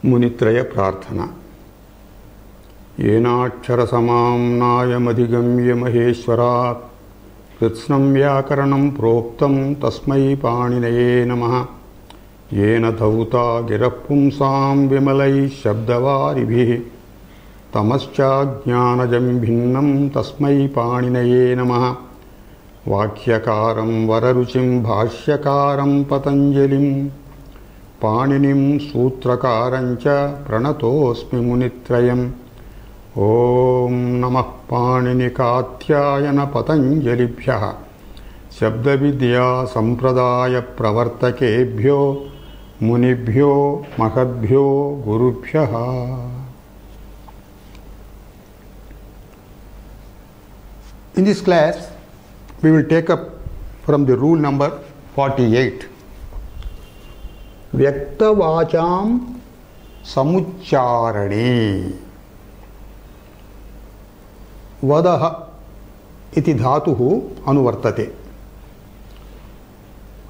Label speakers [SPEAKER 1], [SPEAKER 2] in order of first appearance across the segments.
[SPEAKER 1] मुनित्रय प्रार्थना। येनाक्षरसमाम्नायमधिगम्य महेश्वरात् कृत्स्नं व्याकरणं प्रोक्तं तस्मै पाणिनये नमः। येन धौता गिरः पुंसां विमलैः शब्दवारिभिः तमश्चाज्ञानजं भिन्नं तस्मै पाणिनये नमः। वाक्यकारं वररुचिं भाष्यकारं पतञ्जलिं पाणिनिं सूत्रकारं च प्रणतोऽस्मि मुनित्रयम्। ओम नमः पाणिनिकात्यायन पतञ्जलिभ्यः शब्दविद्या संप्रदाय प्रवर्तकेभ्यो मुनिभ्यो महद्भ्यो गुरुभ्यः। In this class we will take up from the rule number 48. व्यक्तवाचां समुच्चारणे वदः इति धातुः अनुवर्तते।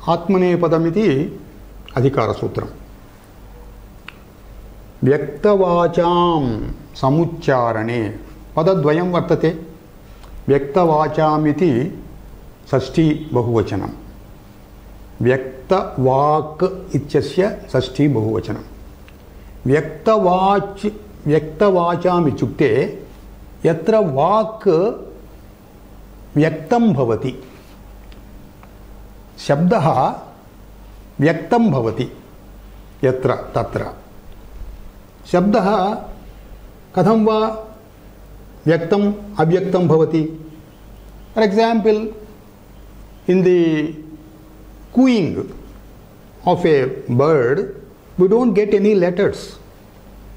[SPEAKER 1] आत्मनेपदमिति अधिकारसूत्रम्। व्यक्तवाचां समुच्चारणे पदद्वयं वर्तते। व्यक्तवाचामिति षष्ठी बहुवचनं, व्यक्तवाक् इत्यस्य षष्ठी बहुवचनं। व्यक्तवाचाम् इत्युक्ते यत्र वाक् व्यक्तं भवति, शब्दः व्यक्तं भवति, यत्र तत्र शब्दः कथं वा व्यक्तम् अव्यक्तं भवति। For example, in the cooing of a bird we don't get any letters,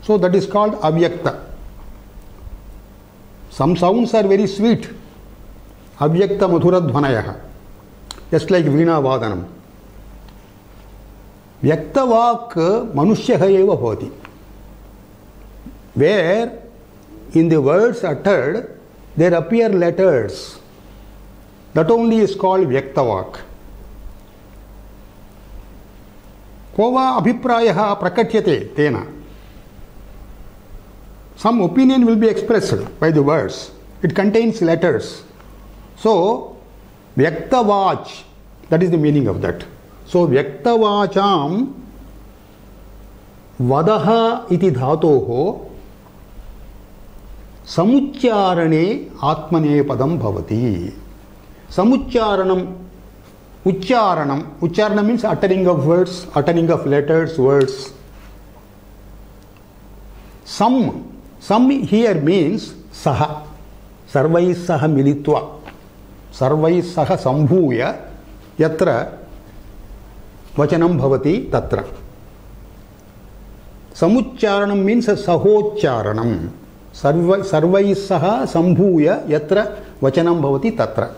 [SPEAKER 1] so that is called avyakta. Some sounds are very sweet, avyakta madhura dhvanayah, just like veena vadanam. Vyaktavak manushyaha eva bhavati, where in the words uttered there appear letters, that only is called vyaktavak. को वा अभिप्रायः प्रकट्यते तेन, some opinion will be expressed by the words, it contains letters, so vyaktavach, that is the meaning of that. So vyaktavacham vadaha iti dhatoho samuccarane atmanepadam bhavati. Samuccharanam, Uchcharanam means uttering of words, uttering of letters, words. Some here means saha, sarvai saha militva, sarvai saha sambhuya yatra vachanam bhavati tatra. Samuccharanam means sahocharanam, sarvai saha sambhuya yatra vachanam bhavati tatra.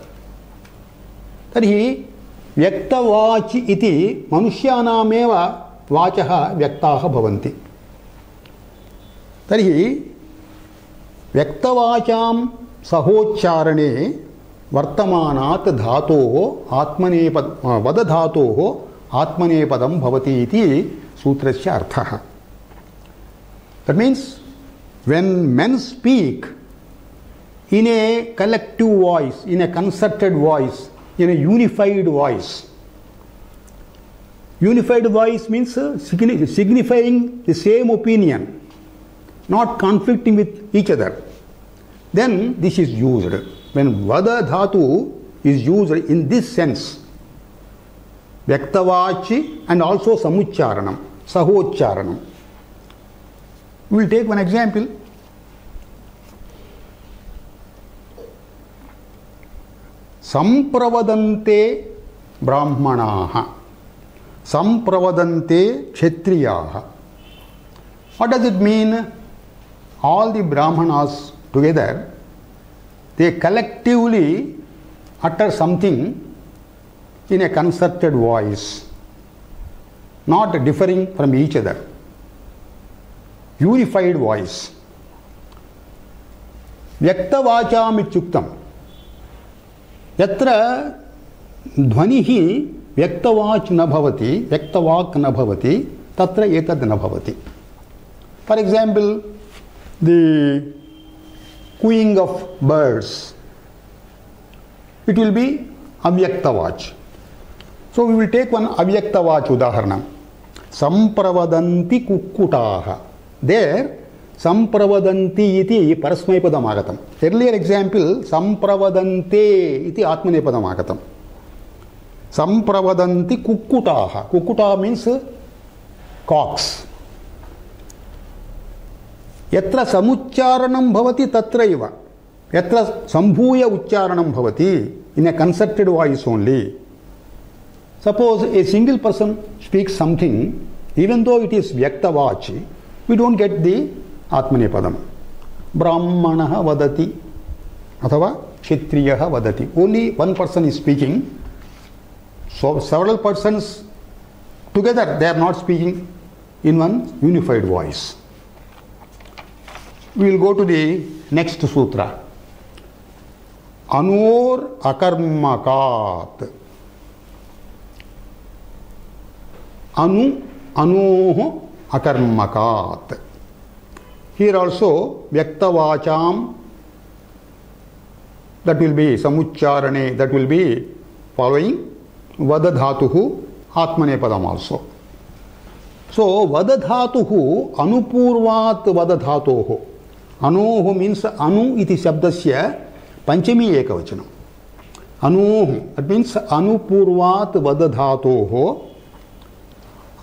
[SPEAKER 1] तर्हि व्यक्तवाच इति मनुष्याणामेव वाचः व्यक्ताः भवन्ति। तर्हि व्यक्तवाचां सहोच्चारणे वर्तमानात् धातोः वदधातोः आत्मनेपदं भवति इति सूत्रस्य अर्थः। That means when men speak in a collective voice, in a concerted voice, in a unified voice. Unified voice means signifying the same opinion, not conflicting with each other. Then this is used. When vada dhatu is used in this sense, vyaktavachi and also samuccharanam, sahocharanam. We will take one example. संप्रवदन्ते ब्राह्मणाः, संप्रवदन्ते क्षत्रियाः. What does it mean? All the brahmanas together, they collectively utter something in a concerted voice, not differing from each other. Unified voice. Vyaktavacham ityuktam. यत्र ध्वनिः व्यक्तवाच न भवति, व्यक्तवाक् न भवति, तत्र एतद् न भवति. For example, the cooing of birds, it will be Avyaktavach. So we will take one Avyaktavach udaharanam. Sampravadanti kukkutaha. There, Sampravadanti iti parasmaipadam agatam. Earlier example, Sampravadante iti atmanepadam agatam. Sampravadanti kukkutaha. Kukkuta means cocks. Yatra samuccharanam bhavati tatraiva. Yatra sambhuya uccharanam bhavati. In a concerted voice only. Suppose a single person speaks something, even though it is Vyaktavachi, we don't get the Atmanepadam. Brahmanaha vadati athava Kshatriyaha vadati. Only one person is speaking. So several persons together, they are not speaking in one unified voice. We will go to the next sutra. Anor akarmakat. Anoho akarmakat. Here also Vyaktavacham, that will be Samucharane, that will be following Vadadhatuhu Atmanepadam also. So Vadadhatuhu Anupurvat Vadadhatoho. Anoho means Anu iti Shabdasya Panchami Ekavachanam. Anoho, that means Anupurvat Vadadhatoho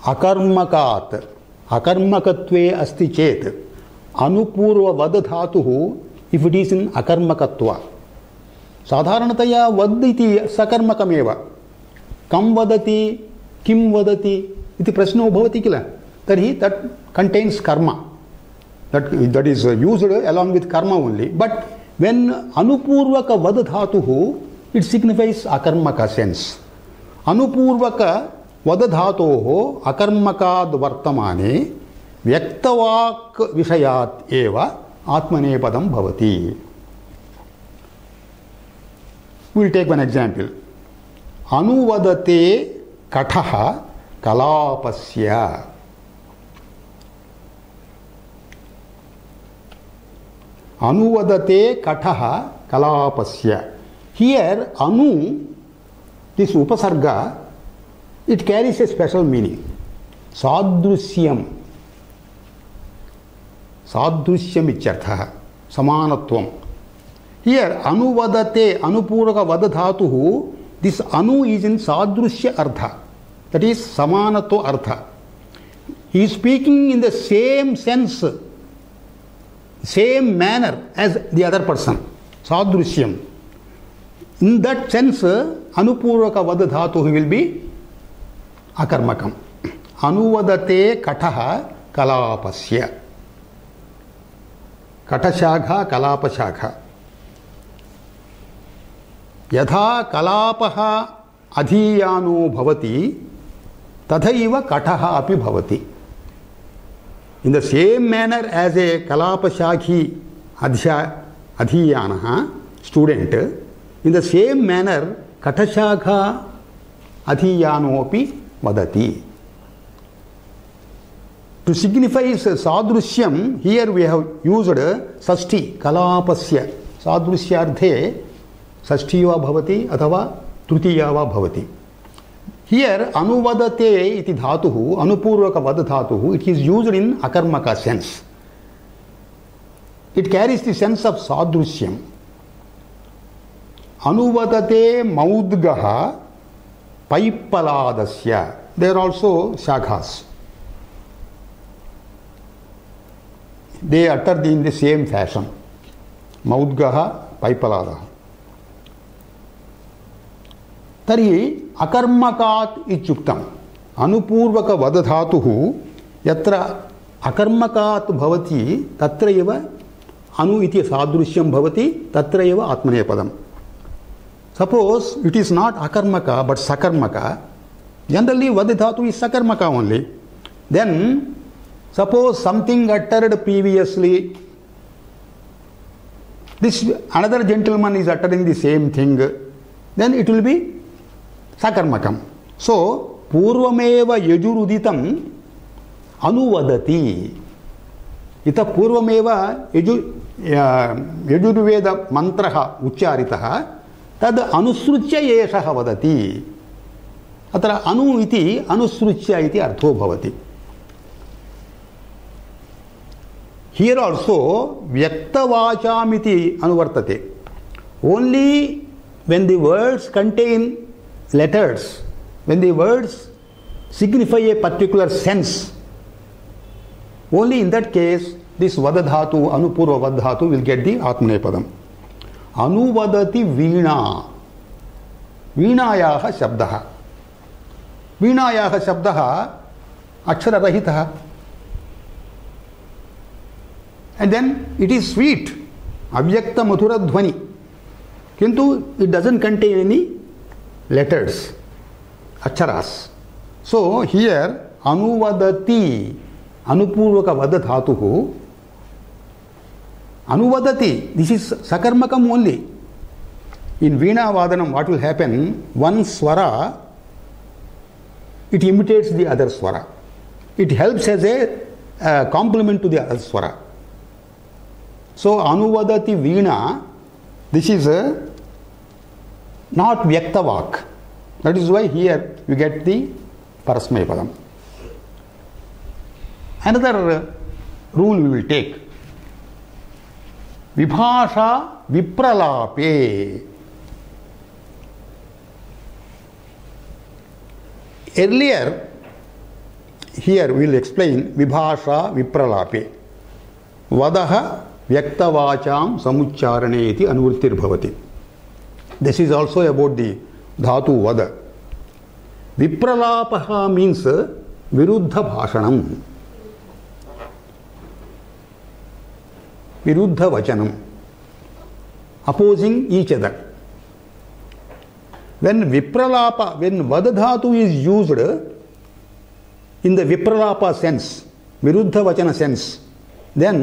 [SPEAKER 1] Akarmakat. Akarmakatve asti chet. Anupurva vadadhatuhu, if it is in akarmakatva. Sadharanataya vad iti sakarmakameva. Kam vadati, kim vadati, iti prashno bhavati kila. That contains karma. That is used along with karma only. But when anupurvaka vadadhatuhu, it signifies akarmaka sense. Anupurvaka vadadhatoho akarmakad vartamane Vyaktavak vishayat eva atmanepadam bhavati. We will take one example. Anuvadate kataha kalapasya. Anuvadate kataha kalapasya. Here, anu, this upasarga, it carries a special meaning. Sadrusyam. Sadrusyam ichyartha. Samanatvam. Here, anuvadate, anupuraka vadadhatuhu, this anu is in sadrusya artha. That is samanato artha. He is speaking in the same sense, same manner as the other person. Sadrusyam. In that sense, anupuraka vadadhatuhu will be akarmakam. Anuvadate kataha kalapasya. Katashakha kalapashakha. Yatha kalapaha adhiyano bhavati tathaiva kataha api bhavati. In the same manner as a kalapashakhi adhiyanaha student, in the same manner katashakha adhiyano api vadati. To signify sadrusyam, here we have used sasti, kalapasya. Sadrusyarthe sashtiya bhavati athava trutiya va bhavati. Here anuvadate iti dhatuhu, anupurvaka vadadhatuhu, it is used in akarmaka sense. It carries the sense of sadrusyam. Anuvadate maudgaha paipaladasya. There are also shakhas. They utter in the same fashion. Maudgaha, Paipaladaha. Tari akarmakat ichuktam. Anupurvaka vadadhatuhu yatra akarmakat bhavati tatraiva anu iti sadrusyam bhavati tatraiva atmanepadam. Suppose it is not akarmaka but sakarmaka. Generally vadadhatu is sakarmaka only. Then suppose something uttered previously, this another gentleman is uttering the same thing, then it will be sakarmakam. So, purvameva yajuruditam anuvadati. इतः पूर्वमेव यजुर्वेद मन्त्रः उच्चारितः तद् अनुसृत्य एषः वदति अत्र अनु इति अनुसृत्य इति अर्थो भवति हियर आल्सो व्यक्तवाचाम् इति अनुवर्तते only when the words contain letters when the words signify a particular sense only in that case this vada dhatu anupurva vada dhatu will get the atmanepadam anuvadati veena वीणायाः शब्दः वीणायाः शब्दः अक्षररहितः and then it is sweet avyakta madhura dhvani किंतु it doesn't contain any letters aksharas so here anuvadati anupurvaka vada dhatuhu anuvadati this is sakarmakam only in veena vadanam what will happen one swara it imitates the other swara it helps as a complement to the other swara so anuvadati veena this is not vyaktavak that is why here you get the parasmayapadam another rule we will take vibhasha vipralape earlier here we will explain vibhasha vipralape vadaha व्यक्तवाचां समुच्चारणे इति अनुवृत्तिर्भवति this is also about the dhatu vada vipralapah means viruddha bhashanam viruddha vachanam opposing each other when vipralapa when vada dhatu is used in the vipralapa sense viruddha vachana sense then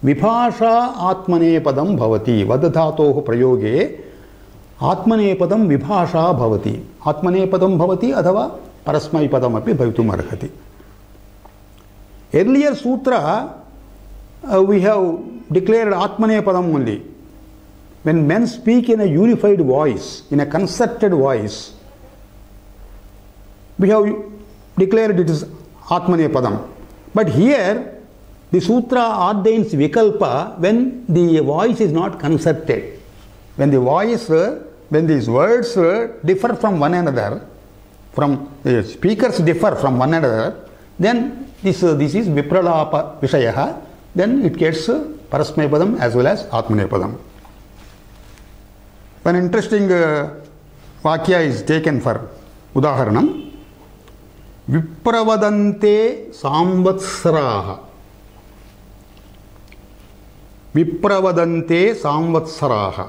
[SPEAKER 1] विभाषा आत्मनेपदं भवति वदधातोः प्रयोगे आत्मनेपदं विभाषा भवति आत्मनेपदं भवति अथवा परस्मैपदमपि भवितुम् अर्हति earlier sutra we have declared atmanepadam only when men speak in a unified voice in a concerted voice we have declared it is atmanepadam but here the sutra ordains vikalpa when the voice is not concerted when the voice when these words differ from one another from the speakers differ from one another then this is vipralapa vishayah then it gets parasmayapadam as well as atmanepadam one interesting vakya is taken for udaharanam vipravadante samvatsaraha vipravadante samvatsaraha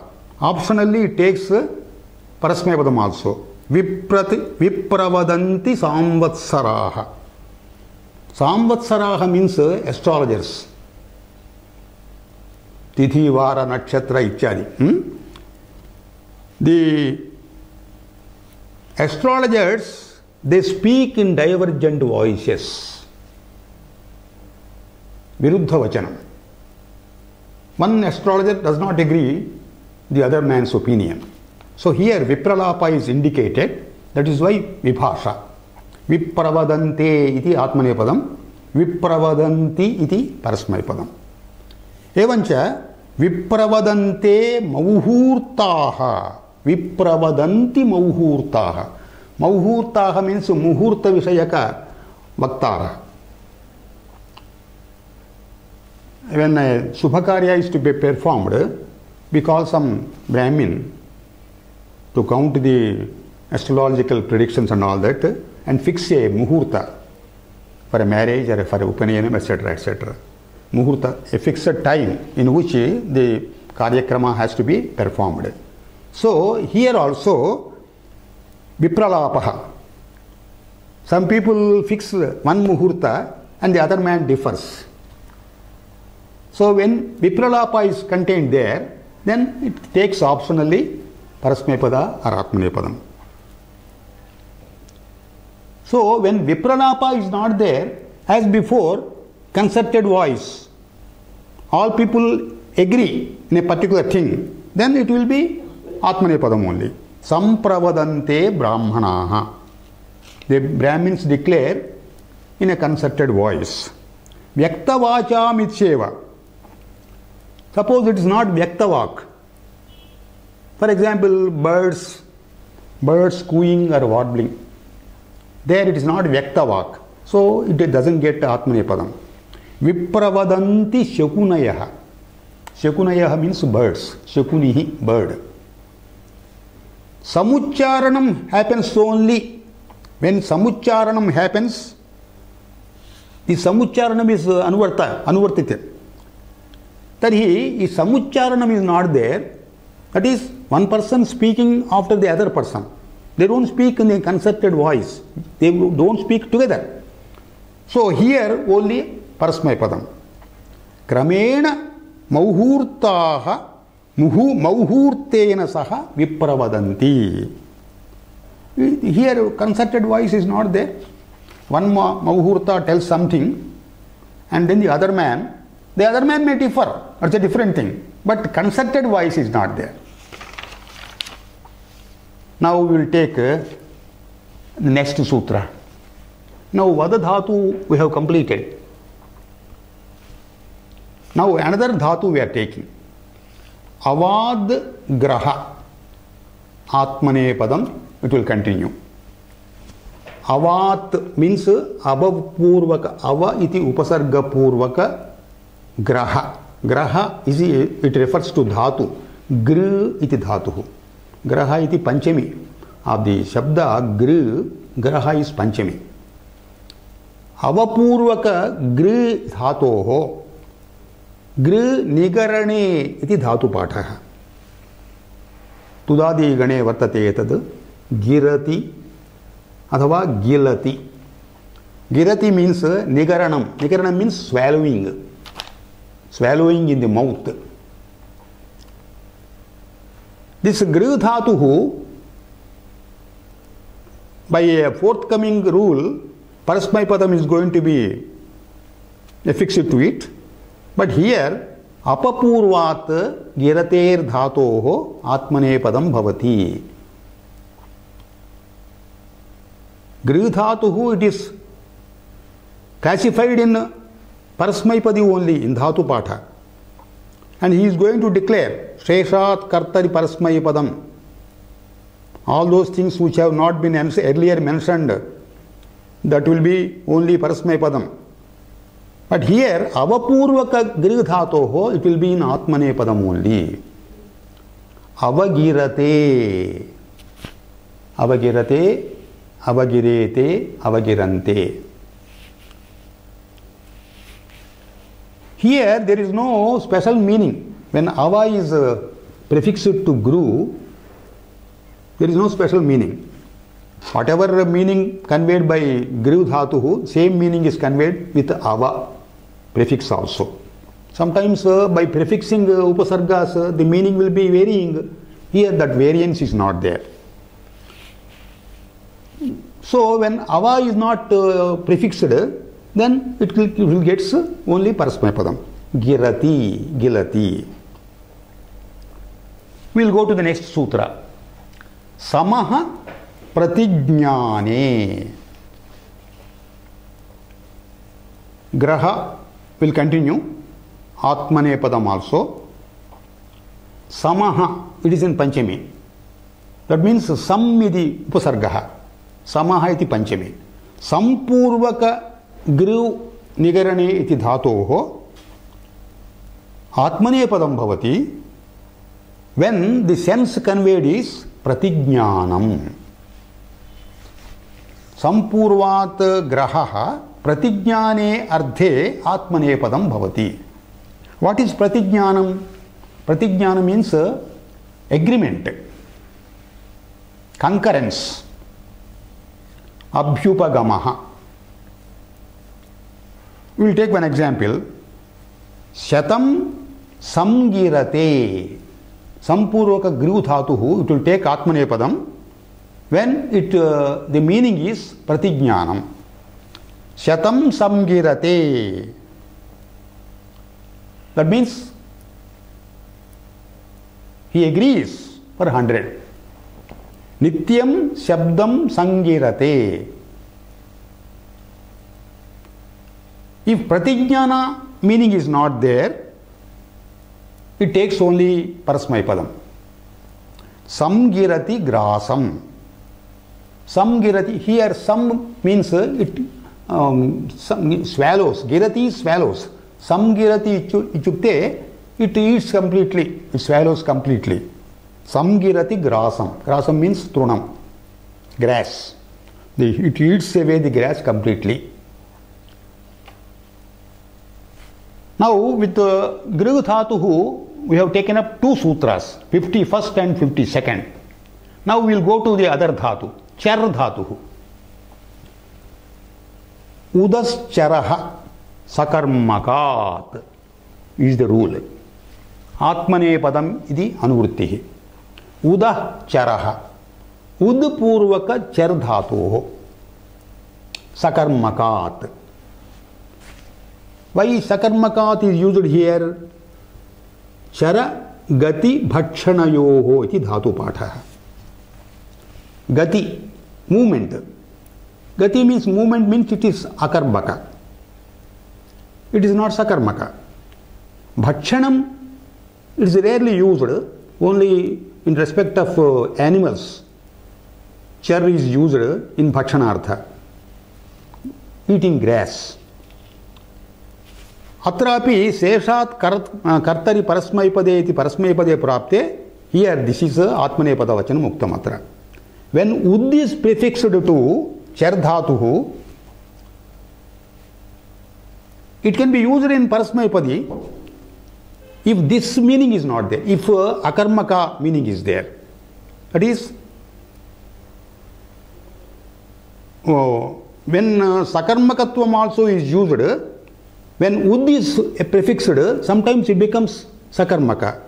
[SPEAKER 1] optionally it takes parasmayapadam also vipravadanti samvatsaraha samvatsaraha means astrologers tithi vara nakshatra ityadi the astrologers they speak in divergent voices viruddha vachanam one astrologer does not agree the other man's opinion so here vipralapa is indicated that is why vibhasha vipravadante iti atmanepadam vipravadanti iti parasmayapadam evancha vipravadante mauhurtaha vipravadanti mauhurtaha mauhurtaha means muhurta vishayaka vaktara when a subhakarya is to be performed we call some brahmin to count the astrological predictions and all that and fix a muhurta for a marriage or for a upaneyanam etc muhurta a fixed time in which the karyakrama has to be performed so here also vipralapaha some people fix one muhurta and the other man differs so when vipralapa is contained there then it takes optionally parasmayapada or atmanepadam so when vipralapa is not there as before concerted voice all people agree in a particular thing, then it will be Atmanepadam only. Sampravadante Brahmanaha. The Brahmins declare in a concerted voice. Vyaktavacha mitsheva. Suppose it is not Vyaktavak. For example, birds cooing or warbling. There it is not Vyaktavak. So it doesn't get Atmanepadam. Vipravadanti Shakunayaha. Shakunayaha means birds. Shakunihi, bird. Samucharanam happens only when Samucharanam happens. The Samucharanam is Anuvartita. Tarhi, if Samucharanam is not there, that is one person speaking after the other person. They don't speak in a concerted voice. They don't speak together. So here only Parasmaipadam. Kramena Mauhurtaha Mauhurtena Saha Vipravadanti. Here concerted voice is not there. One Mauhurta tells something and then the other man may differ. That's a different thing. But concerted voice is not there. Now we will take the next sutra. Now Vada Dhatu we have completed. Now another Dhatu we are taking. Avad Graha. Atmanepadam. It will continue. Avat means above purvaka. Ava iti upasarga purvaka graha. Graha is it refers to dhatu. Gr iti dhatu. Graha iti panchami. Of the shabda gr, graha is panchami. Avapurvaka gr dhatoho. Gr nigarane iti dhatu patha. Tudadi gane vartate tad girati athava gilati. Girati means nigaranam. Nigaranam means swallowing. Swallowing in the mouth. This gr dhatuhu, by a forthcoming rule, Parasmaipadam is going to be affixed to it. But here, apapurvat girater dhatoho atmanepadam bhavati. Gr dhatuhu, it is classified in Parasmaipadi only, in dhatu patha. And he is going to declare Sheshat Kartari Parasmaipadam. All those things which have not been earlier mentioned, that will be only Parasmaipadam. But here, Avapurvaka Gri Dhatoho, it will be in Atmanepadam only. Avagirate. Avagirate, Avagirete, Avagirante. Here there is no special meaning. When Ava is prefixed to Gru, there is no special meaning. Whatever meaning conveyed by Gru Dhatuhu, same meaning is conveyed with Ava prefix also. Sometimes by prefixing Upasargas, the meaning will be varying. Here that variance is not there. So when Ava is not prefixed, then it will get only Parasmaipadam. Girati, Gilati. We will go to the next sutra. Samaha Pratijnane. Graha will continue. Atmanepadam also. Samaha, it is in Panchami. That means Sammidi Upasargaha. Samaha iti Panchami. Sampurvaka Gru Nigarane iti dhatoho Atmanepadam bhavati when the sense conveyed is Pratijnanam. Sampurvat grahaha Pratijnane ardhe Atmanepadam bhavati. What is Pratijnanam? Pratijnana means agreement, concurrence, abhyupagamaha. We will take one example. Shatam samgirate. Sampurvaka gru dhatuhu, it will take Atmanepadam when the meaning is Pratijnanam. Shatam samgirate. That means he agrees for 100. Nityam Shabdam Sangirate. If Pratignyana meaning is not there, it takes only Parasmaipadam. Samgirati Grasam. Samgirati, here sam means swallows. Girati swallows. Samgirati ichukte, it eats completely, it swallows completely. Samgirati Grasam. Grasam means trunam, grass. It eats away the grass completely. Now with Grih Dhatuhu, we have taken up two sutras, 51st and 52nd. Now we will go to the other dhatu, Char Dhatuhu. Udas Charaha Sakarmakat is the rule. Atmane Padam idi Anuvrittihi. Udah Charaha. Ud Purvaka Char Dhatuhu. Sakarmakat. Why Sakarmakat is used here? Chara Gati Bhakshanayoho iti dhatu patha. Gati, movement. Gati means movement, means it is akarmaka. It is not sakarmaka. Bhakshanam, it is rarely used, only in respect of animals. Char is used in bhakshanartha, eating grass. Atrapi seshat kartari parasmaipade iti parasmaipade prapte. Here this is atmane pada vachanam uktam atra. When ud is prefixed to char dhatuhu, it can be used in parasmaipadi if this meaning is not there, if akarmaka meaning is there. That is, when sakarmakatvam also is used, when ud is prefixed, sometimes it becomes sakarmaka.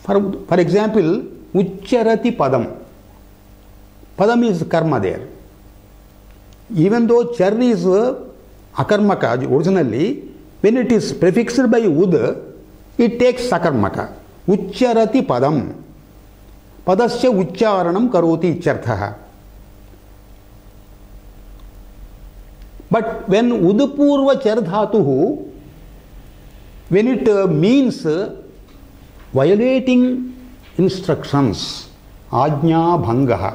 [SPEAKER 1] For example, ucharati padam. Padam is karma there. Even though char is akarmaka originally, when it is prefixed by ud, it takes sakarmaka. Ucharati padam. Padasya ucharanam karoti icharthaha. But when udpurva char dhatuhu, when it means violating instructions, ajna bhangaha,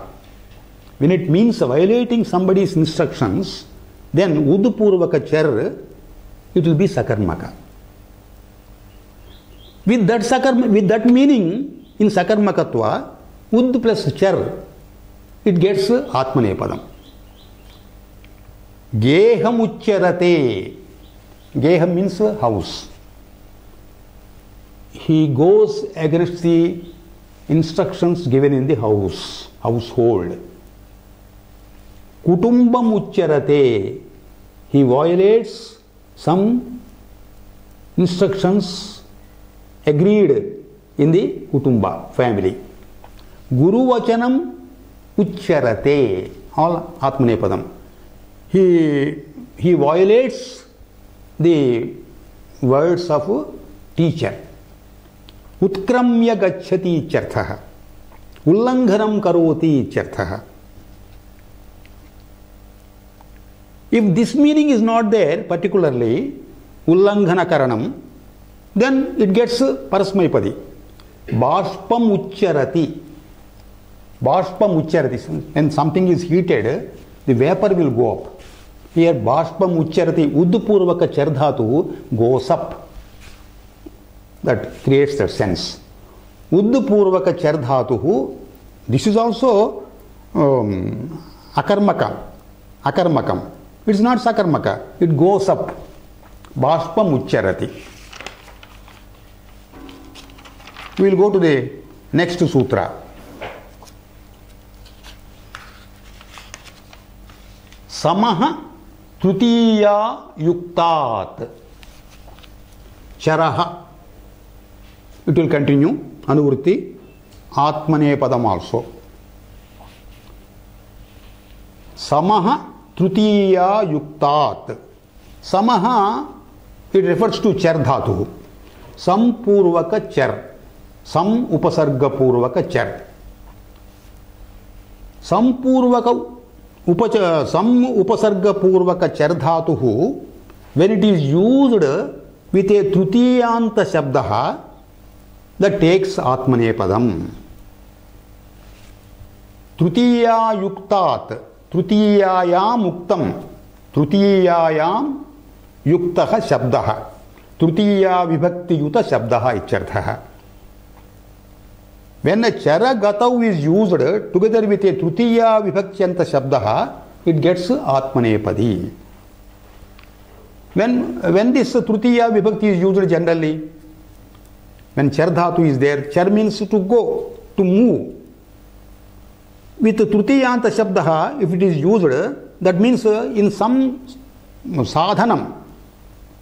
[SPEAKER 1] when it means violating somebody's instructions, then udpurvaka char, it will be sakarmaka. With that meaning in sakarmakatva, ud plus char, it gets atmanepadam. Geham ucharate. Geham means house. He goes against the instructions given in the household. Kutumbam ucharate. He violates some instructions agreed in the kutumba, family. Guru vachanam ucharate. All atmanepadam. He violates the words of teacher. Utkramya gacchati charthaha. Ullanghanam karoti charthaha. If this meaning is not there, particularly ullanghana karanam, then it gets parasmaipadi. Bashpam ucharati. Bashpam ucharati. When something is heated, the vapor will go up. Here bashpam ucharati, uddpurvaka char dhatu goes up. That creates that sense. Uddpurvaka char dhatu, this is also akarmakam. It is not sakarmaka, it goes up. Bashpam ucharati. We will go to the next sutra. Samaha trutiya yuktat charaha. It will continue. Anuvritti. Atmane padam also. Samaha trutiya yuktat. Samaha, it refers to char dhatu. संपूर्वक चर, सम उपसर्ग पूर्वक चर, संपूर्वक सम उपसर्ग पूर्वक चर धातु when it is used with a trutiyanta shabda that takes atmanepadam. Trutiya yuktat, trutiyayam uktam, trutiyayam yuktah shabdah, trutiya vibhakti yuta shabdah icharthah. When a chara gatau is used together with a trutiya vibhaktyanta shabdah, it gets atmanepadi. When this trutiya vibhakti is used generally, when char dhatu is there, char means to go, to move. With trutiyanta shabdah, if it is used, that means in some sadhanam,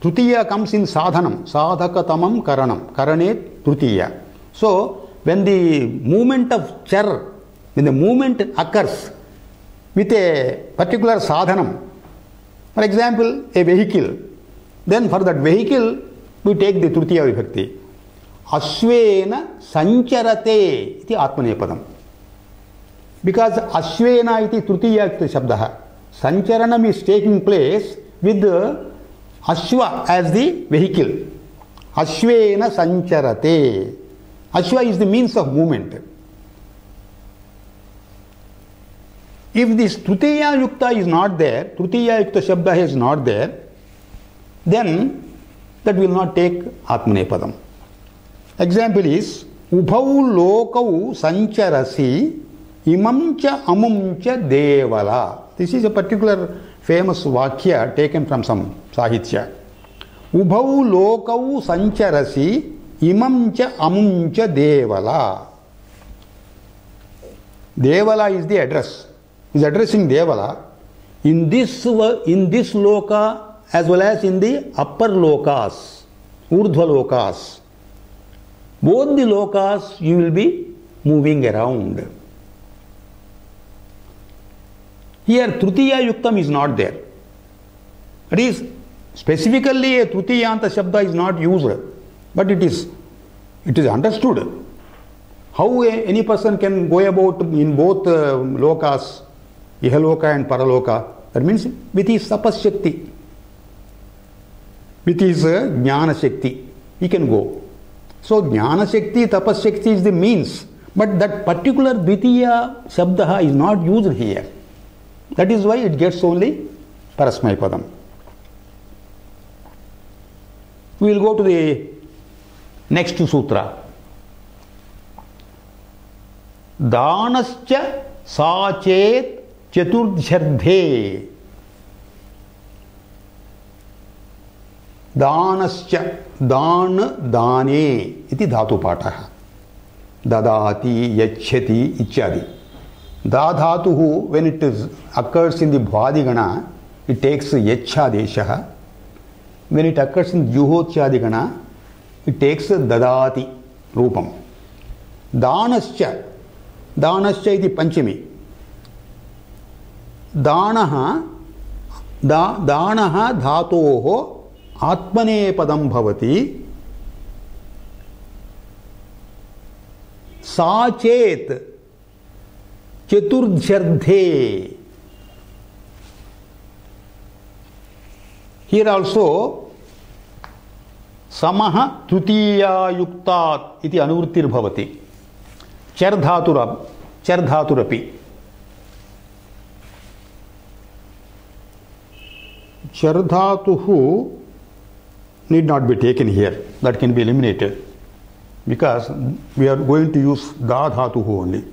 [SPEAKER 1] trutiya comes in sadhanam, sadhakatamam karanam, karane trutiya. So, when the movement of char, when the movement occurs with a particular sadhanam, for example, a vehicle, then for that vehicle, we take the trutiya vibhakti. Ashvena sancharate iti atmanepadam. Because ashvena iti trutiya shabdah. Sancharanam is taking place with the ashva as the vehicle. Ashvena sancharate. Ashva is the means of movement. If this trutiya yukta is not there, trutiya yukta shabda is not there, then that will not take atmanepadam. Example is ubhau lokau sancharasi imam cha amum cha devala. This is a particular famous vakya taken from some sahitya. Ubhau lokau sancharasi imam cha amum cha devala. Devala is the address. Is addressing Devala in this loka as well as in the upper lokas, urdhva lokas. Both the lokas you will be moving around. Here trutiya yuktam is not there. It is specifically a trutiyanta shabda is not used, but it is understood how any person can go about in both lokas, Ihaloka and Paraloka. That means with his tapas shakti, with his jnana shakti, he can go. So jnana shakti, tapas shakti is the means, but that particular dvitiya shabda is not used here. That is why it gets only parasmaipadam. We will go to the next sutra. Danascha sachet चतुर्धे. दानश्च दान दाने इति धातु पाठः. ददाति यच्छति इत्यादि. दा धातुः when it is occurs in the bhvadigana, it takes yachadeshah. When it occurs in juhochadigana, it takes dadati rupam. Danascha, danascha iti panchami. दानः धातोः आत्मनेपदं भवति. साचेत चतुर्ध्यर्थे. Here also समः तृतीयायुक्तात् इति अनुवृत्तिर्भवति. चर धातुरपि. Char dhatuhu need not be taken here. That can be eliminated because we are going to use da dhatuhu only.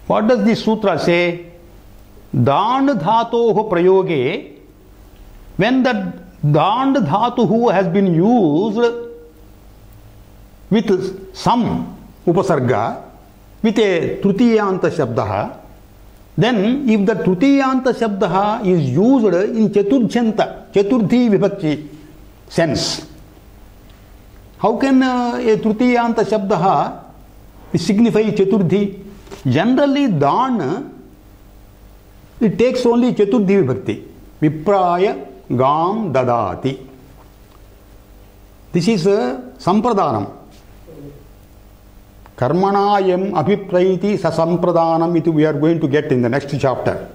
[SPEAKER 1] What does this sutra say? Dan dhatoh prayoge. When the dan dhatuhu has been used with some upasarga, with a trutiyanta shabda, Then if the Trutiyanta Shabda is used in Chaturjhanta, Chaturthi Vibhakti sense, how can a Trutiyanta Shabda signify Chaturthi? Generally, Dan, it takes only Chaturthi Vibhakti. Vipraya Gam Dadati. This is a Sampradanam. Karmanayam Abhipraiti Sasampradanam, it we are going to get in the next chapter.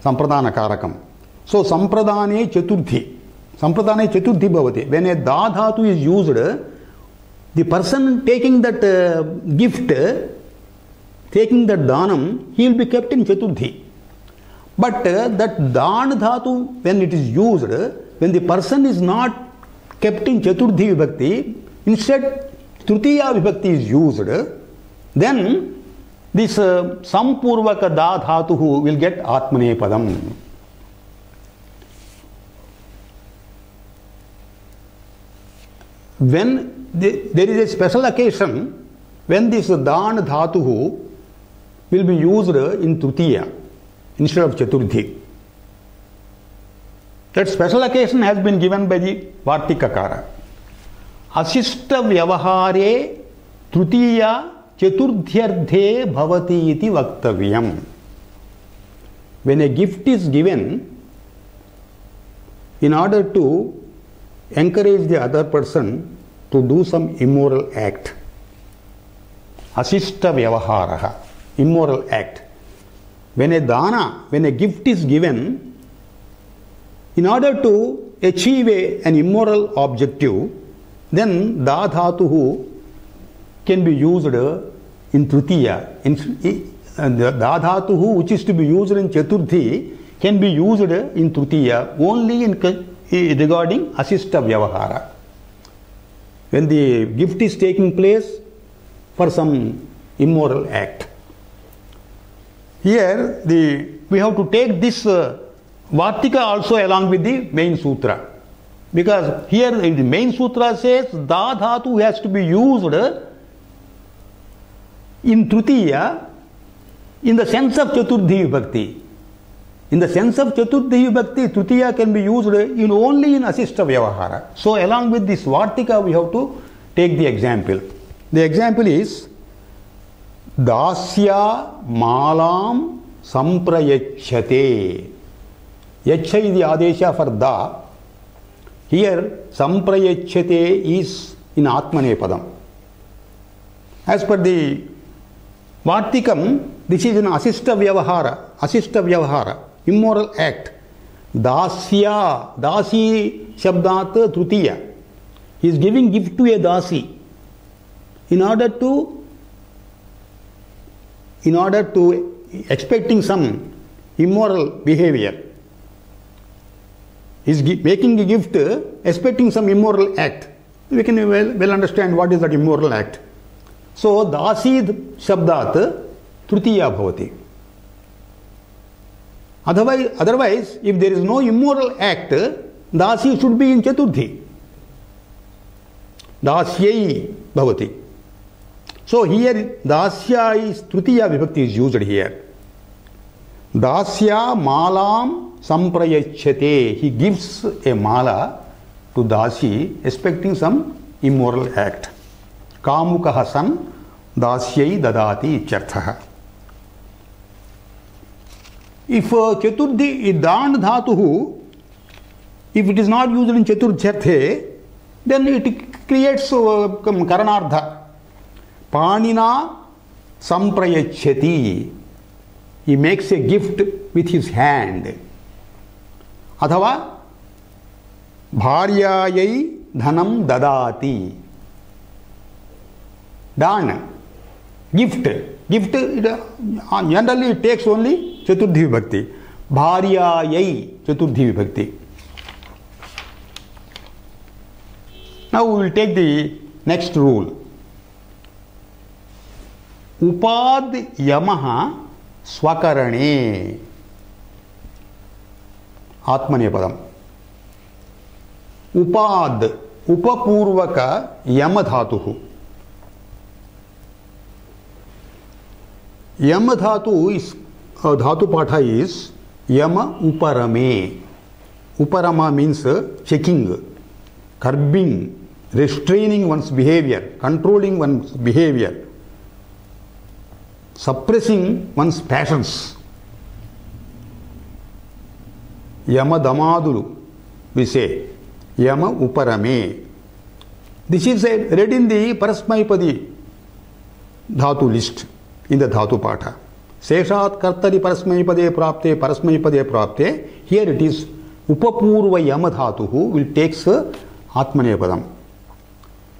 [SPEAKER 1] Sampradana Karakam. So Sampradane Chaturthi. Sampradane Chaturthi Bhavati. When a Dadhatu is used, the person taking that gift, taking that Danam, he will be kept in Chaturthi. But that Dan Dhatu, when it is used, when the person is not kept in Chaturthi Vibhakti, instead Trutiya Vibhakti is used, then this Sampurvaka Da Dhatuhu will get Atmanepadam. When there is a special occasion when this Dan Dhatuhu will be used in Trutiya instead of Chaturthi. That special occasion has been given by the Vartikakara. Asishta Vyavahare Trutiya Chaturthyarthe Bhavati iti Vaktavyam. When a gift is given in order to encourage the other person to do some immoral act. Asishta Vyavaharaha, immoral act. When a dana, when a gift is given, in order to achieve an immoral objective, then dadhatuhu can be used in Trutiya. The dadhatuhu which is to be used in Chaturthi can be used in Trutiya only in regarding asishta vyavahara. When the gift is taking place for some immoral act. Here we have to take this Vartika also along with the main sutra. Because here the main sutra says Dadhatu has to be used in Trutiya in the sense of Chaturthi Vibhakti. In the sense of Chaturthi Vibhakti, Trutiya can be used only in Asishta Vyavahara. So along with this Vartika we have to take the example. The example is Dasya Malam Samprayachate. Yacha is the Adesha for Da. Here Samprayachate is in Atmanepadam. As per the Vartikam, this is in Asishta Vyavahara, immoral act. Dasya, Dasi Shabdat Trutiya. He is giving gift to a Dasi in order to expecting some immoral behavior. He is making a gift expecting some immoral act. We can well understand what is that immoral act. So Dasid Shabdat Trutiya Bhavati. Otherwise, if there is no immoral act, Dasi should be in Chaturthi. Dasyai Bhavati. So here Dasya is Trutiya Vibhakti is used here. Dasya Malam Samprayachate. He gives a mala to Dasi expecting some immoral act. Kamukaha san Dasyai Dadati Icharthaha. If Chaturthi Dan Dhatuhu, if it is not used in Chaturjyarthe, then it creates Karanardha. Panina Samprayachati. He makes a gift with his hand. Athava Bharyayai Dhanam Dadati. Dan. Gift. Generally it takes only Chaturthi Vibhakti. Bharyayai Chaturthi Vibhakti. Now we will take the next rule. Upad Yamaha Swakarane. Atmanepadam. Upad Upapurvaka Yamadhatuhu. Yamadhatu is Dhatu Patha is Yama Uparame. Uparama means checking, curbing, restraining one's behavior, controlling one's behavior, suppressing one's passions. Yama Damadulu, we say. Yama Uparame. This is read in the Parasmaipadi Dhatu list in the Dhatu Patha. Seshat Kartari Parasmaipade Prapte Parasmaipade Prapte. Here it is Upapurva Yama Dhatuhu will takes Atmanepadam.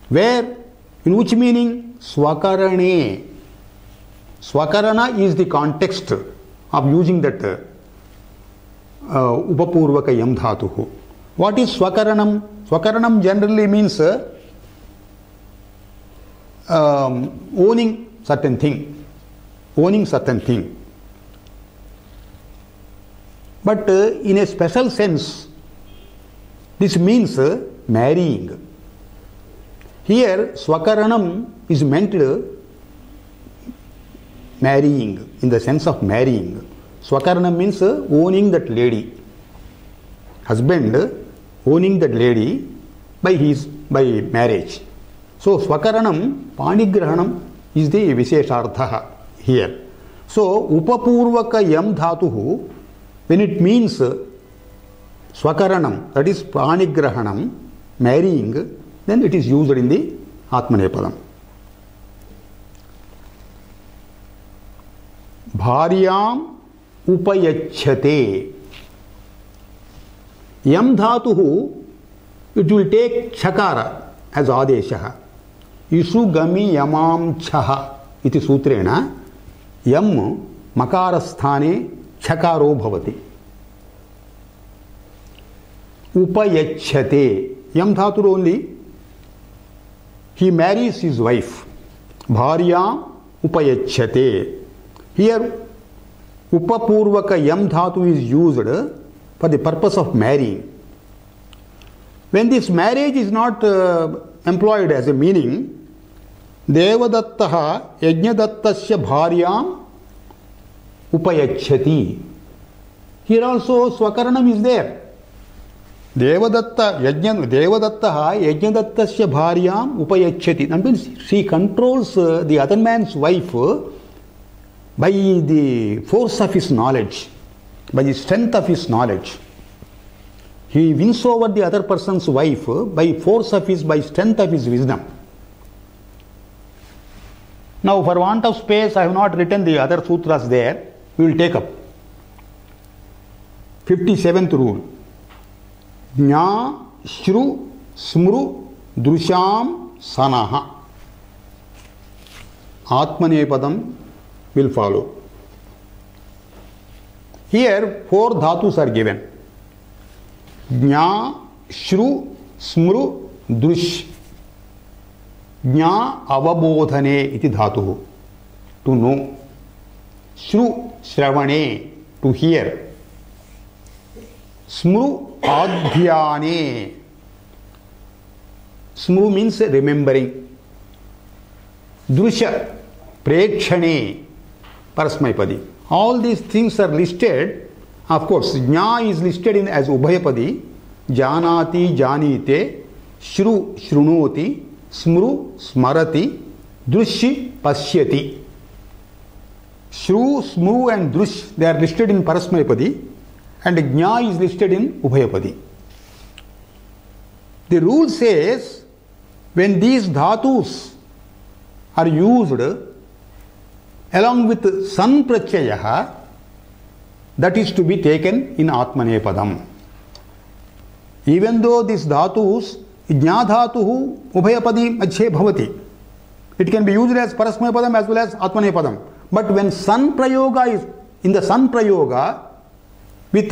[SPEAKER 1] Where? In which meaning? Swakarane. Swakarana is the context of using that Upapurvaka Yam Dhatuhu. What is Swakaranam? Swakaranam generally means owning certain thing. Owning certain thing. But in a special sense, this means marrying. Here, Swakaranam is meant marrying, in the sense of marrying. Swakaranam means owning that lady. Husband owning that lady by marriage. So, Swakaranam, Panigrahanam is the Visheshartha here. So, Upapurvaka Yam Dhatuhu, when it means Swakaranam, that is Panigrahanam, marrying, then it is used in the Atmanepadam. Bharyam Upayachate. Yam Dhatuhu, it will take Chakara as Adeshaha. Ishu Gami Yamam Chaha iti Sutrena Yam Makarasthane Chakaro Bhavati. Upayachate. Yam Dhatu only. He marries his wife. Bharya Upayachate. Here Upapurvaka Yam Dhatu is used for the purpose of marrying. When this marriage is not employed as a meaning, Devadattaha Yajnadattasya Bharyam Upayachati. Here also Swakaranam is there. Devadattaha Yajnadattasya Bharyam Upayachati. That means she controls the other man's wife by the force of his knowledge, by the strength of his knowledge. He wins over the other person's wife by strength of his wisdom. Now, for want of space, I have not written the other sutras there. We will take up. 57th rule. Jna, Shru, Smru, Drusham, Sanaha. Atmanepadam will follow. Here, 4 dhatus are given. Jna, Shru, Smru, Drush. Jna avabodhane iti dhatuhu. To know. Shru, Shravane, to hear. Smru, Adhyane. Smru means remembering. Drusha, Prekshane, Parasmaipadi. All these things are listed. Of course, Jna is listed in as Ubhayapadi. Janati, Janite, Shru, Shrunoti, Smru, Smarati, Drushi, Pasyati. Shru, Smru and Drush, they are listed in Parasmaipadi, and Jna is listed in Ubhayapadi. The rule says, when these dhatus are used along with san pratyaya, that is to be taken in Atmanepadam. Even though these dhatus, Jna dhatuhu Ubhayapadi Majhe Bhavati, it can be used as Parasmapadam as well as Atmanepadam. But when san prayoga is in the san prayoga with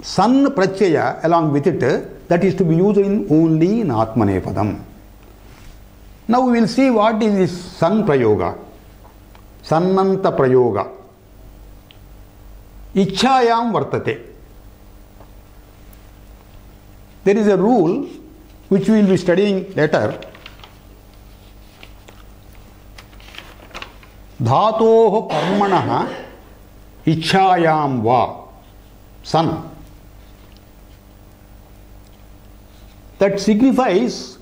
[SPEAKER 1] san pratyaya along with it, that is to be used only in Atmanepadam. Now we will see what is this san prayoga. Sannanta prayoga. Ichchayam vartate. There is a rule which we will be studying later. Dhatoh karmanah ichhayam va, sun. That signifies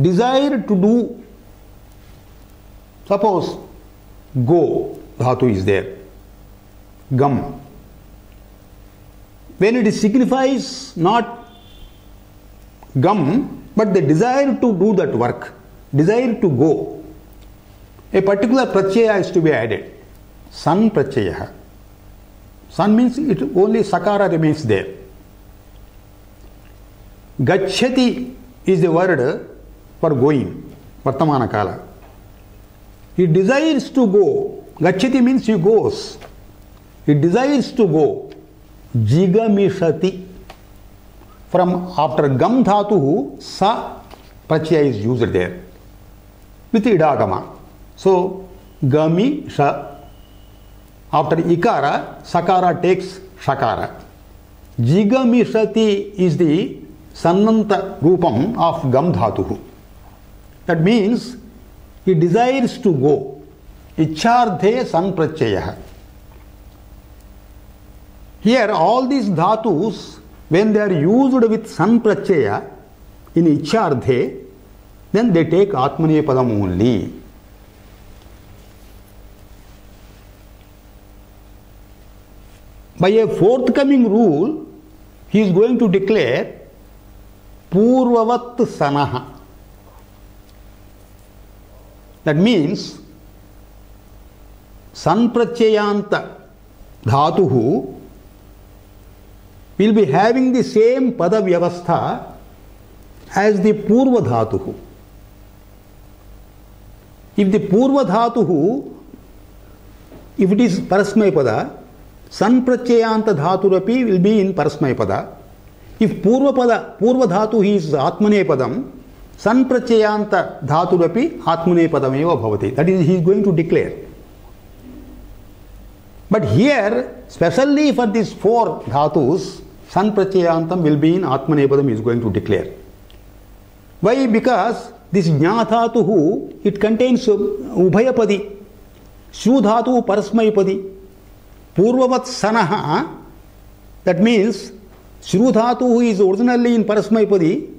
[SPEAKER 1] desire to do. Suppose go dhatu is there, gam. When it signifies not gam, but the desire to do that work, desire to go, a particular pratyaya is to be added. San pratyaya. San means it only sakara remains there. Gacchati is the word for going, vartamana kala. He desires to go. Gacchati means he goes. He desires to go. Jigamishati. From after gam dhatu, sa pratyaya is used there with idagama. So gami sha. After ikara, sakara takes shakara. Jigamishati is the sannanta rupam of gam dhatu. That means he desires to go. Ichhardhe san pratyaya. Here all these dhatus, when they are used with san pratyaya in ichhardhe, then they take atmanepadam only. By a forthcoming rule, he is going to declare purvavat sanaha. That means san pratyayanta dhatuhu will be having the same pada vyavastha as the purva dhatuhu. If the purva dhatuhu, if it is parasmay pada, san pratyayanta dhaturapi will be in parasmay pada. If purva dhatu is atmane padam, san pratyayanta dhaturapi atmane padam eva bhavati. That is, he is going to declare. But here, specially for these four dhatus, san pratyayantam will be in atmane padam, he is going to declare. Why? Because this jna dhatuhu, it contains ubhayapadi, shru dhatu parasmayapadi, purvavat sanaha. That means shru dhatu is originally in parasmayapadi,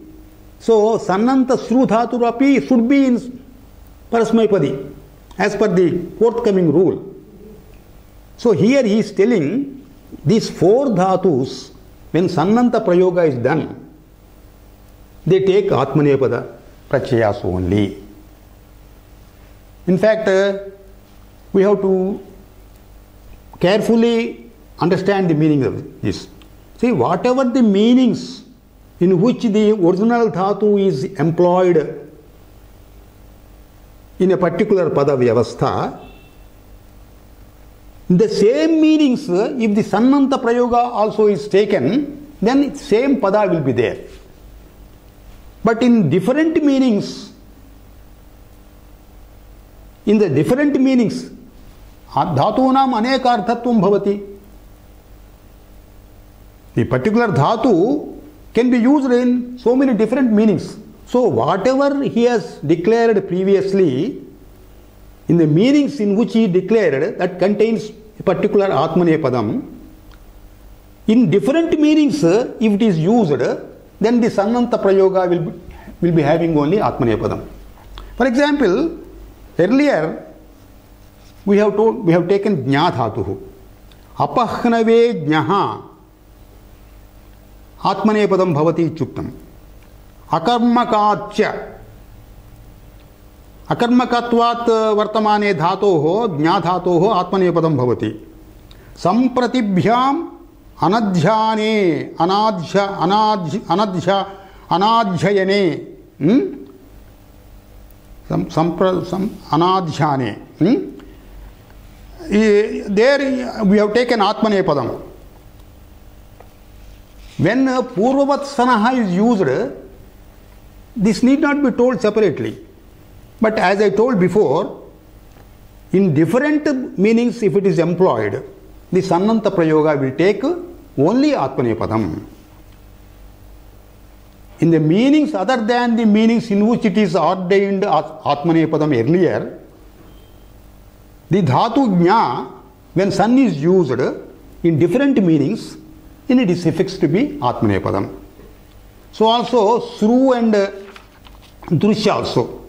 [SPEAKER 1] so sannanta shru dhatu rapi should be in parasmayapadi as per the forthcoming rule. So here he is telling these four dhatus, when sannanta prayoga is done, they take atmanepada pratyayas only. In fact, we have to carefully understand the meaning of this. See, whatever the meanings in which the original dhatu is employed in a particular pada vyavastha, the same meanings, if the sannanta prayoga also is taken, then same pada will be there. But in different meanings, dhatunam anekarthatvam bhavati. The particular dhatu can be used in so many different meanings. So whatever he has declared previously, in the meanings in which he declared, that contains a particular atmanepadam. In different meanings, if it is used, then the sannanta prayoga will be having only atmanepadam. For example, earlier we have taken jna dhatuhu. Apahnave jnaha atmanepadam bhavati ityuktam. Akarmakachya. अकर्मकत्वात् वर्तमाने धातोः ज्ञा धातोः आत्मनेपदं भवति. संप्रतिभ्याम् अनध्याने अनाध्ययने अनाध्याने there we have taken atmanepadam. When purvavat sanaha is used, this need not be told separately. But as I told before, in different meanings if it is employed, the sannanta prayoga will take only atmanepadam. In the meanings other than the meanings in which it is ordained atmanepadam earlier, the dhatu jna when sun is used in different meanings, then it is affixed to be Atmanepadam. So also Shru and Drusha also.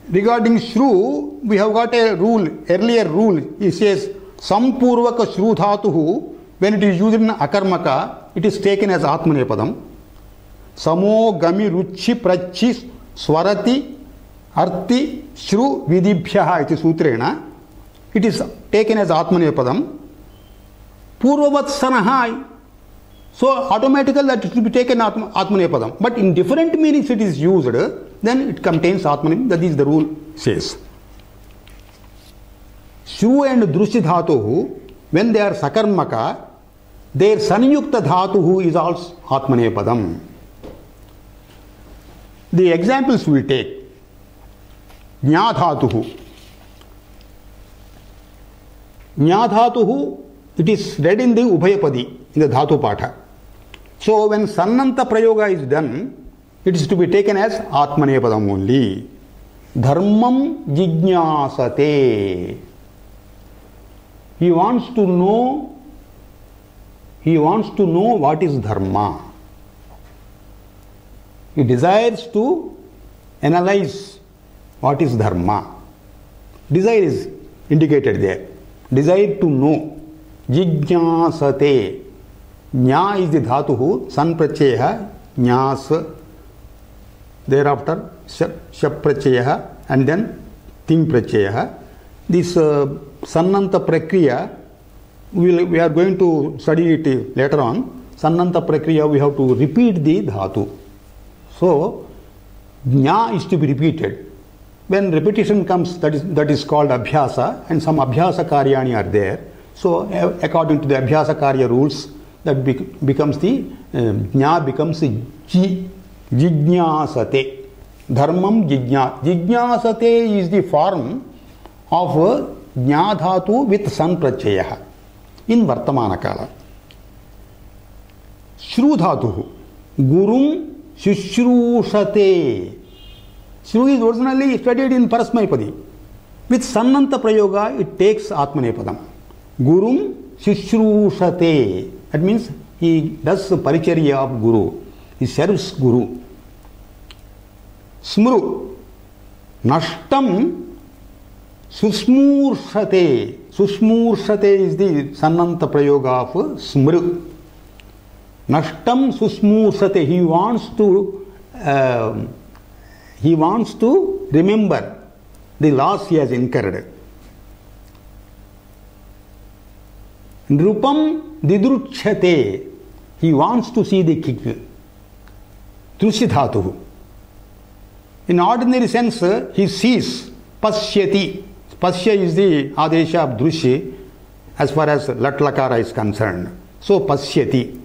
[SPEAKER 1] Regarding Shru, we have got a rule, earlier rule. It says Sampurvaka Shru Dhatuhu, when it is used in Akarmaka, it is taken as Atmanepadam. Samo Gami Ruchi Prachi Swarati Arti Shru Vidibhyaha iti sutrena. It is taken as Atmanepadam. Purvavatsanaha. So automatically that it will be taken Atmanepadam. But in different meanings it is used, then it contains Atmanepadam. That is the rule says. Shru and Drushi Dhatuhu, when they are Sakarmaka, their Sanyukta Dhatuhu is also Atmanepadam. The examples we take. Jna Dhatuhu. Jna Dhatuhu, it is read in the Ubhayapadi, in the Dhatu Patha. So when Sannanta Prayoga is done, it is to be taken as Atmanepadam only. Dharmam Jijñāsate. He wants to know what is Dharma. He desires to analyze what is Dharma. Desire is indicated there. Desire to know. Jijñāsate. Jñā is the dhatuhu, san pratyaya, jñās. Thereafter, shap pratyaya and then ting pratyaya. This sannanta prakriya, we are going to study it later on. Sannanta prakriya, we have to repeat the dhatu. So, jñā is to be repeated. When repetition comes, that is called abhyasa, and some abhyasa karyani are there. So, according to the abhyasa karya rules, that becomes the jñā becomes jijñāsate. Dharmam jijñāsate is the form of jñā dhatu with san pratyaya in vartamana kala. Shru dhatuhu gurum shushrushate. Shru is originally studied in Parasmaipadi. With Sannanta Prayoga, it takes Atmanepadam. Gurum shushrushate. That means he does paricharya of Guru. He serves Guru. Smru. Nashtam susmurshate. Susmurshate is the Sannanta Prayoga of Smru. Nashtam susmurshate. He wants to remember the loss he has incurred. Nrupam didruchyate. He wants to see the king. Drushidhatuhu. In ordinary sense, he sees. Pasyati. Pasya is the adesha of drushi as far as latlakara is concerned. So pasyati.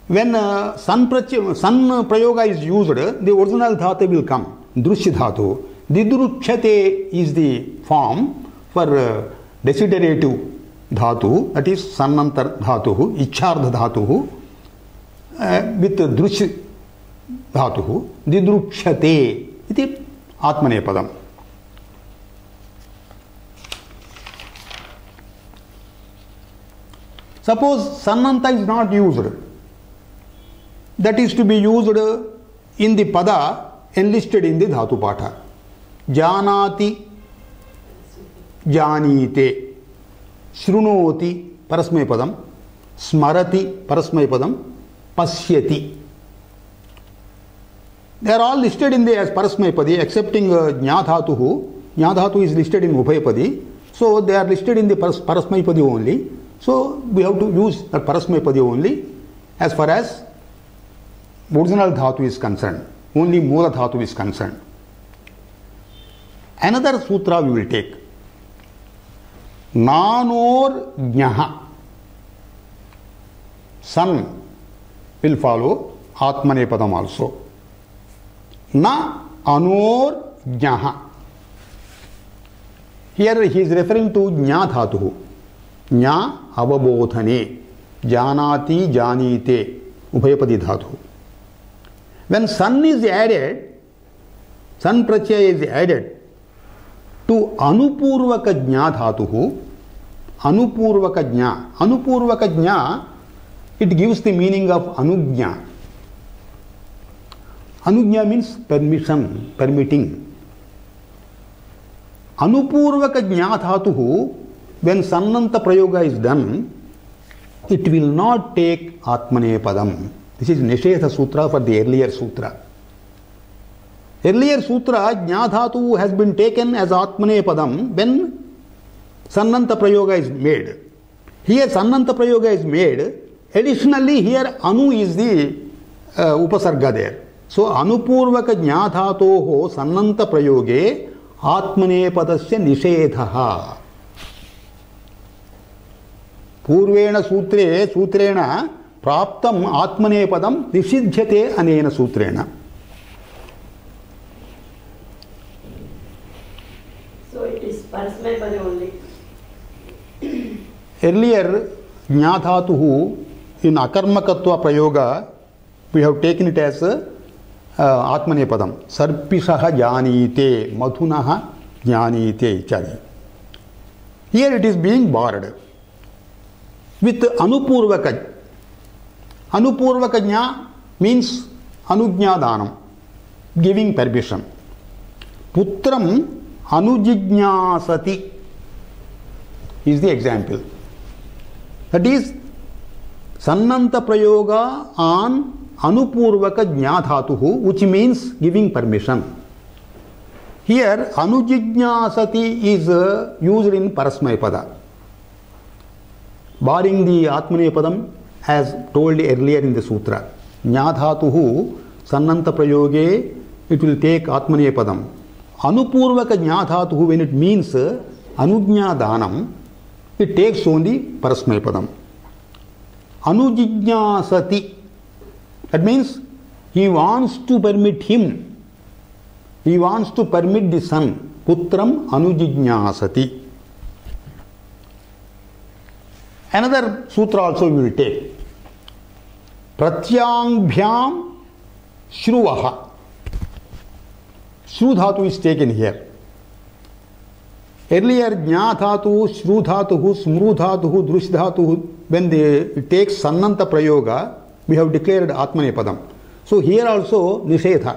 [SPEAKER 1] When san prayoga is used, the original dhatu will come. Drushi dhatu. Didruchyate is the form for desiderative dhatu, that is sannantar dhatu, icchardha dhatu, with drushi dhatu, didruchyate iti Atmanepadam. Suppose sannanta is not used. That is to be used in the pada enlisted in the dhatu patha. Janati, janite, shrunoti, parasmaipadam, smarati, parasmaipadam, pasyati. They are all listed in the as parasmaipadi excepting jñā dhatuhu. Jñā dhatu is listed in ubhayapadi. So they are listed in the parasmaipadi only. So we have to use the parasmaipadi only as far as original dhatu is concerned. Only mula dhatu is concerned. Another sutra we will take. Nanor jnaha. Sun will follow Atmanepadam also. Na anor jnaha. Here he is referring to jñā dhatuhu. Jñā avabodhane. Janati janite. Ubhayapadi dhatuhu. When sun is added, san pratyaya is added to anupurvaka jna dhatuhu. Anupurvaka jna. Anupurvaka jna, it gives the meaning of anujna. Anujna means permission, permitting. Anupurvaka jna dhatuhu, when sannanta prayoga is done, it will not take atmanepadam. This is Nishedha Sutra for the earlier sutra. Earlier sutra, Jnadhatu has been taken as Atmanepadam when Sannanta Prayoga is made. Here Sannanta Prayoga is made. Additionally, here Anu is the Upasarga there. So, Anupurvaka Jnadhatoho Sannanta Prayoge Atmanepadasya Nishedhaha. Purvena Sutrena Praptam Atmanepadam Nishidhyate Anena Sutrena.
[SPEAKER 2] So it is Parasmapada only.
[SPEAKER 1] Earlier, Jnadhatuhu in Akarmakatva Prayoga, we have taken it as Atmanepadam. Sarpishaha Jnanite, Madhunaha Jnanite Ichari. Here it is being borrowed with Anupurvaka. Anupurvaka Jna means Anujnadanam, giving permission. Putram Anujijñāsati is the example. That is Sannanta Prayoga on Anupurvaka Jnadhatuhu, which means giving permission. Here Anujijñāsati is used in Parasmaipada, barring the Atmanepadam as told earlier in the sutra. Jnadhatuhu Sannanta Prayoge, it will take Atmanepadam. Anupurvaka Jnadhatuhu, when it means Anujñā Danam, it takes only Parasmaipadam. Anujijñāsati, that means he wants to permit him. He wants to permit the son. Putram Anujijñāsati. Another sutra also we will take. Pratyangbhyam Shruvaha. Shru dhatu is taken here. Earlier, Jna dhatu, Shru dhatu, Smru dhatu, Drush dhatu, when it takes Sannanta Prayoga, we have declared Atmanepadam. So here also Nishedha.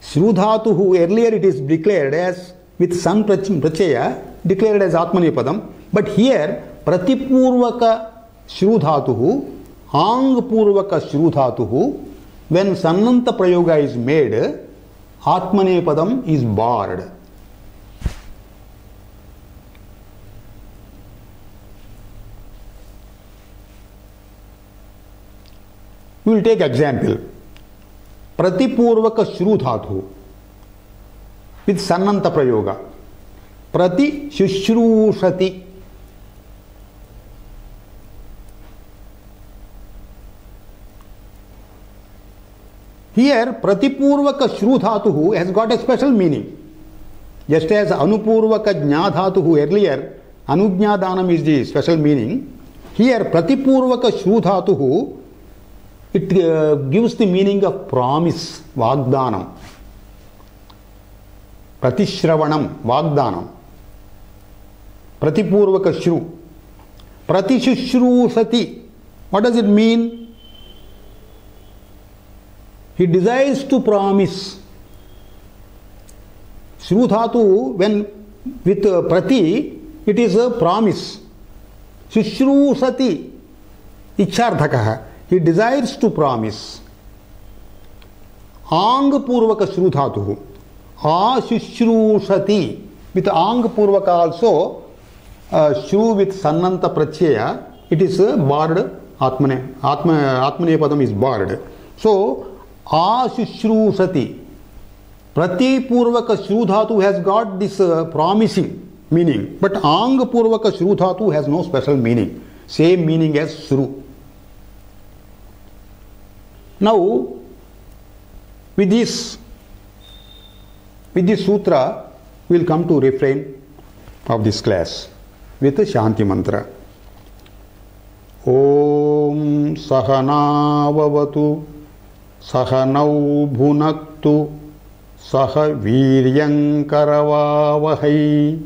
[SPEAKER 1] Shru dhatu, earlier it is declared as with San Prachaya, declared as Atmanepadam. But here, Pratipurvaka Shru dhatu, Ang Purvaka Shru dhatu, when Sannanta Prayoga is made, Atmanepadam is barred. We will take example. Pratipurvaka Shru dhatu with Sannanta Prayoga. Prati Shushrushati. Here, Pratipurvaka Shru dhatuhu has got a special meaning. Just as Anupurvaka Jna dhatuhu earlier, Anujñādanam is the special meaning. Here, Pratipurvaka Shru dhatuhu, it gives the meaning of promise, Vagdanam. Pratishravanam, Vagdanam. Pratipurvaka Shru. Pratishushrushati. What does it mean? He desires to promise. Shru dhatu, when with prati, it is a promise. Shushrushati, icchardhakaha. He desires to promise. Ang purvaka shru dhatu. Ashushrushati. With ang purvaka also, shru with sannanta prachaya, it is barred. Atmanepadam is barred. So, Ashushrushati. Pratipurvaka Shru dhatu has got this promising meaning, but Ang Purvaka Shru dhatu has no special meaning. Same meaning as Shru. Now, with this sutra, we will come to refrain of this class with the Shanti mantra. Om Sahana Vavatu Sahanau Bhunaktu सह वीर्यंकरवावहै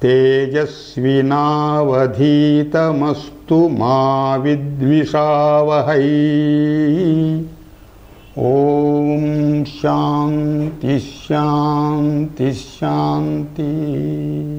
[SPEAKER 1] तेजस्विनावधीतमस्तु मा विद्विषावहै। ओम शांति शांति शांति।